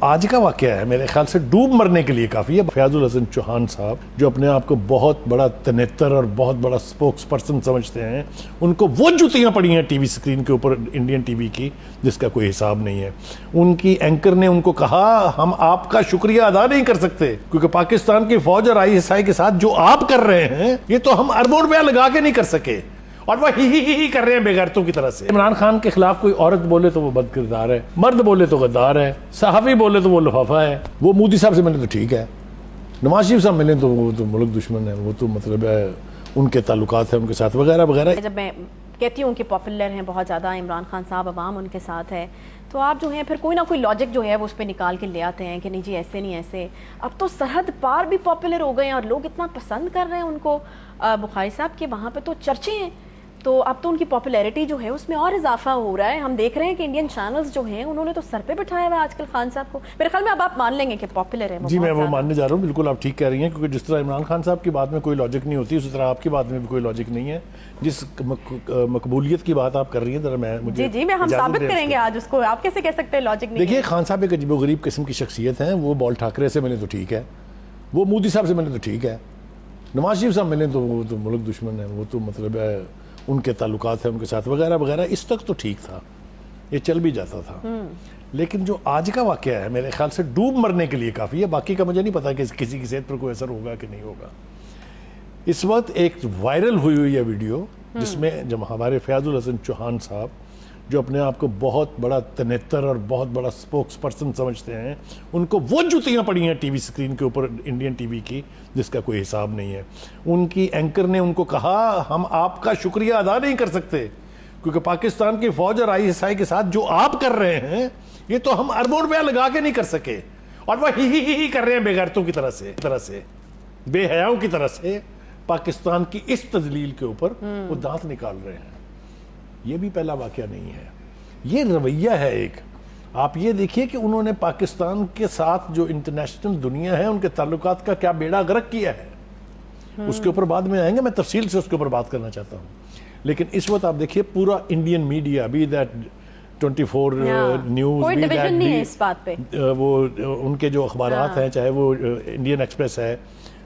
आज का वाकया है मेरे ख्याल से डूब मरने के लिए काफ़ी है। फयाजुल हसन चौहान साहब जो अपने आप को बहुत बड़ा तनेतर और बहुत बड़ा स्पोक्स पर्सन समझते हैं, उनको वो जुतियां पड़ी हैं टीवी स्क्रीन के ऊपर इंडियन टीवी की जिसका कोई हिसाब नहीं है। उनकी एंकर ने उनको कहा हम आपका शुक्रिया अदा नहीं कर सकते क्योंकि पाकिस्तान की फौज और ISI के साथ जो आप कर रहे हैं ये तो हम अरबों रुपया लगा के नहीं कर सके, और वह ही कर रहे हैं बेगैरतों की तरह से। इमरान खान के खिलाफ कोई औरत बोले तो वो बदकिरदार है, मर्द बोले तो गद्दार है, सहाफ़ी बोले तो वो लिफाफा है, वो मोदी साहब से मिले तो ठीक है, नवाज शरीफ साहब मिले तो वो तो मुल्क दुश्मन है, वो तो मतलब है उनके ताल्लुकात है उनके साथ वगैरह वगैरह। जब मैं कहती हूँ कि पॉपुलर हैं बहुत ज़्यादा इमरान खान साहब, अवाम उनके साथ है, तो आप जो है फिर कोई ना कोई लॉजिक जो है वो उस पर निकाल के ले आते हैं कि नहीं जी ऐसे नहीं ऐसे। अब तो सरहद पार भी पॉपुलर हो गए हैं और लोग इतना पसंद कर रहे हैं उनको। बुखारी साहब के वहाँ पे तो चर्चे हैं, तो अब तो उनकी पॉपुलैरिटी जो है उसमें और इजाफा हो रहा है। हम देख रहे हैं कि इंडियन चैनल्स जो हैं उन्होंने तो सर पे बिठाया हुआ है आजकल खान साहब को। मेरे ख्याल में अब आप मान लेंगे कि पॉपुलर है जी, मैं वो मानने जा रहा हूँ, बिल्कुल आप ठीक कह रही हैं, क्योंकि जिस तरह इमरान खान साहब की बात में कोई लॉजिक नहीं होती उसी तरह आपकी बात में भी कोई लॉजिक नहीं है। जिस मकबूलियत की बात आप कर रही हैं जरा मैं जी हम साबित करेंगे आज उसको। आप कैसे कह सकते हैं लॉजिक नहीं? देखिए, खान साहब एक अजीबोगरीब किस्म की शख्सियत हैं। वो बॉल ठाकरे से मिले तो ठीक है, वो मोदी साहब से मिले तो ठीक है, नवाज शरीफ साहब मिले तो वो तो मुल्क दुश्मन है, वो तो मतलब है उनके ताल्लुकात है उनके साथ वगैरह वगैरह। इस तक तो ठीक था, ये चल भी जाता था। लेकिन जो आज का वाकया है मेरे ख्याल से डूब मरने के लिए काफ़ी है। बाकी का मुझे नहीं पता कि किसी की सेहत पर कोई असर होगा कि नहीं होगा। इस वक्त एक वायरल हुई है वीडियो जिसमें जब हमारे फयाजुल हसन चौहान साहब जो अपने आप को बहुत बड़ा तनेतर और बहुत बड़ा स्पोक्स पर्सन समझते हैं, उनको वो जुतियां पड़ी हैं टीवी स्क्रीन के ऊपर इंडियन टीवी की जिसका कोई हिसाब नहीं है। उनकी एंकर ने उनको कहा हम आपका शुक्रिया अदा नहीं कर सकते क्योंकि पाकिस्तान की फौज और ISI के साथ जो आप कर रहे हैं ये तो हम अरबों रुपया लगा के नहीं कर सके, और वह ही कर रहे हैं बेगैरतों की तरह से बेहयाओं की तरह से पाकिस्तान की इस तजलील के ऊपर वो दांत निकाल रहे हैं। ये भी पहला वाकया नहीं है, ये रवैया है एक। आप ये देखिए कि उन्होंने पाकिस्तान के साथ जो इंटरनेशनल दुनिया है उनके ताल्लुकात का क्या बेड़ा गर्क किया है। उसके ऊपर बाद में आएंगे, मैं तफसील से उसके ऊपर बात करना चाहता हूँ। लेकिन इस वक्त आप देखिए पूरा Indian media be that 24 news कोई डिवीजन नहीं है इस बात पे। वो उनके जो अखबारात हैं, चाहे वो इंडियन एक्सप्रेस है,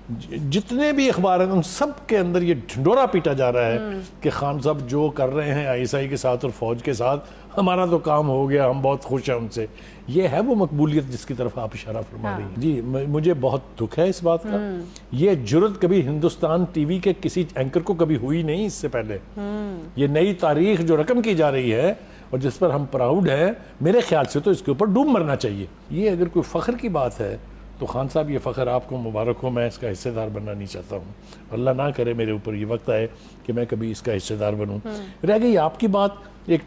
जितने भी अखबार हैं उन सब के अंदर ये ढिंडोरा पीटा जा रहा है कि खान साहब जो कर रहे हैं ISI के साथ और फौज के साथ, हमारा तो काम हो गया, हम बहुत खुश हैं उनसे। ये है वो मकबूलियत जिसकी तरफ आप इशारा फरमा रही हैं। जी, मुझे बहुत दुख है इस बात का। ये जुर्रत कभी हिंदुस्तान टीवी के किसी एंकर को कभी हुई नहीं इससे पहले। ये नई तारीख जो रकम की जा रही है और जिस पर हम प्राउड हैं, मेरे ख्याल से तो इसके ऊपर डूब मरना चाहिए। ये अगर कोई फ़ख्र की बात है तो खान साहब ये फ़ख्र आपको मुबारक हो, मैं इसका हिस्सेदार बनना नहीं चाहता हूँ। अल्लाह ना करे मेरे ऊपर ये वक्त आए कि मैं कभी इसका हिस्सेदार बनूँ। रह गई आपकी बात, एक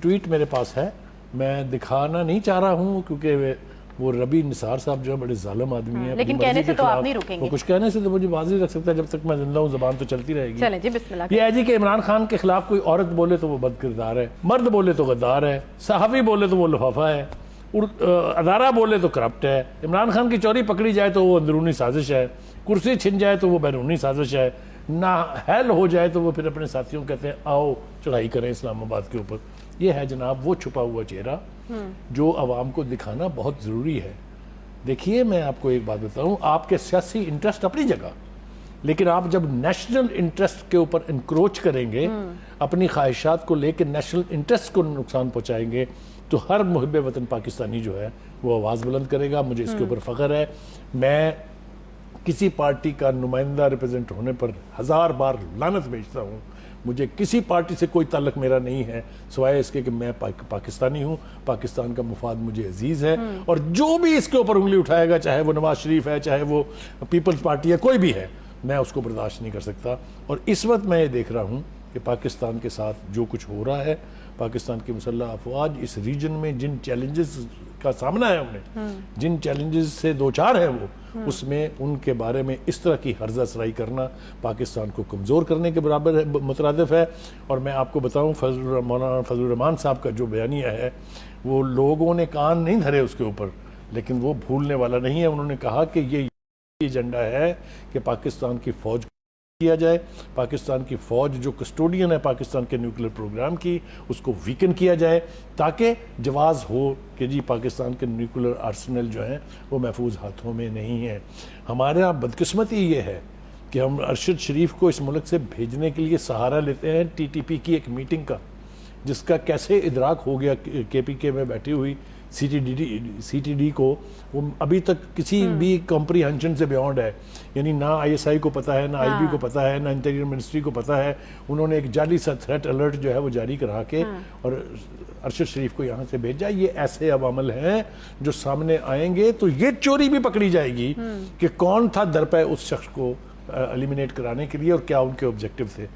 ट्वीट मेरे पास है, मैं दिखाना नहीं चाह रहा हूँ क्योंकि वो रबी निसार साहब जो है बड़े जालिम आदमी हैं। लेकिन कहने से तो आप नहीं रुकेंगे। वो कुछ कहने से तो मुझे बाजी रख सकता है, जब तक मैं जिंदा हूँ ज़बान तो चलती रहेगी। चलें जी, बिस्मिल्लाह। ये है जी कि इमरान खान के खिलाफ कोई औरत बोले तो वो बदकिरदार है, मर्द बोले तो गद्दार है, सहाफ़ी बोले तो वो लिफाफा है, अदारा बोले तो करप्ट है, इमरान खान की चोरी पकड़ी जाए तो वो अंदरूनी साजिश है, कुर्सी छिन जाए तो वो बैरूनी साजिश है, ना हैल हो जाए तो वो फिर अपने साथियों कहते हैं आओ चढ़ाई करें इस्लामाबाद के ऊपर। ये है जनाब वो छुपा हुआ चेहरा जो आवाम को दिखाना बहुत ज़रूरी है। देखिए, मैं आपको एक बात बताऊं, आपके सियासी इंटरेस्ट अपनी जगह, लेकिन आप जब नेशनल इंटरेस्ट के ऊपर इंक्रोच करेंगे, अपनी ख्वाहिशात को लेकर नेशनल इंटरेस्ट को नुकसान पहुंचाएंगे, तो हर मुहिब वतन पाकिस्तानी जो है वो आवाज़ बुलंद करेगा। मुझे इसके ऊपर फ़ख्र है। मैं किसी पार्टी का नुमाइंदा रिप्रेजेंट होने पर 1000 बार लानत भेजता हूँ। मुझे किसी पार्टी से कोई ताल्लुक मेरा नहीं है सिवाय इसके कि मैं पाकिस्तानी हूँ, पाकिस्तान का मुफाद मुझे अजीज़ है, और जो भी इसके ऊपर उंगली उठाएगा, चाहे वो नवाज शरीफ है, चाहे वो पीपल्स पार्टी है, कोई भी है, मैं उसको बर्दाश्त नहीं कर सकता। और इस वक्त मैं ये देख रहा हूँ कि पाकिस्तान के साथ जो कुछ हो रहा है, पाकिस्तान की मुसल्लह अफवाज इस रीजन में जिन चैलेंजेस का सामना है उन्हें, जिन चैलेंजेस से दो चार है वो, उसमें उनके बारे में इस तरह की हर्जा सराई करना पाकिस्तान को कमज़ोर करने के बराबर है, मुतरादिफ है। और मैं आपको बताऊं, मौलाना फजलुर रहमान साहब का जो बयानिया है, वो लोगों ने कान नहीं धरे उसके ऊपर, लेकिन वो भूलने वाला नहीं है। उन्होंने कहा कि ये एजेंडा है कि पाकिस्तान की फ़ौज किया जाए, पाकिस्तान की फ़ौज जो कस्टोडियन है पाकिस्तान के न्यूक्लियर प्रोग्राम की, उसको वीकन किया जाए ताकि जवाज़ हो कि जी पाकिस्तान के न्यूक्लियर आर्सेनल जो हैं वो महफूज हाथों में नहीं है। हमारा बदकिस्मती ये है कि हम अरशद शरीफ को इस मुल्क से भेजने के लिए सहारा लेते हैं TTP की एक मीटिंग का, जिसका कैसे इदराक हो गया KPK में बैठी हुई CTD को, वो अभी तक किसी भी कॉम्प्रीहेंशन से बियॉन्ड है। यानी ना ISI को पता है, ना IB को पता है, ना इंटीरियर मिनिस्ट्री को पता है। उन्होंने एक जाली सा थ्रेट अलर्ट जो है वो जारी करा के और अरशद शरीफ को यहाँ से भेजा। ये ऐसे अवामल हैं जो सामने आएंगे तो ये चोरी भी पकड़ी जाएगी कि कौन था दर पे उस शख्स को एलिमिनेट कराने के लिए और क्या उनके ऑब्जेक्टिव थे।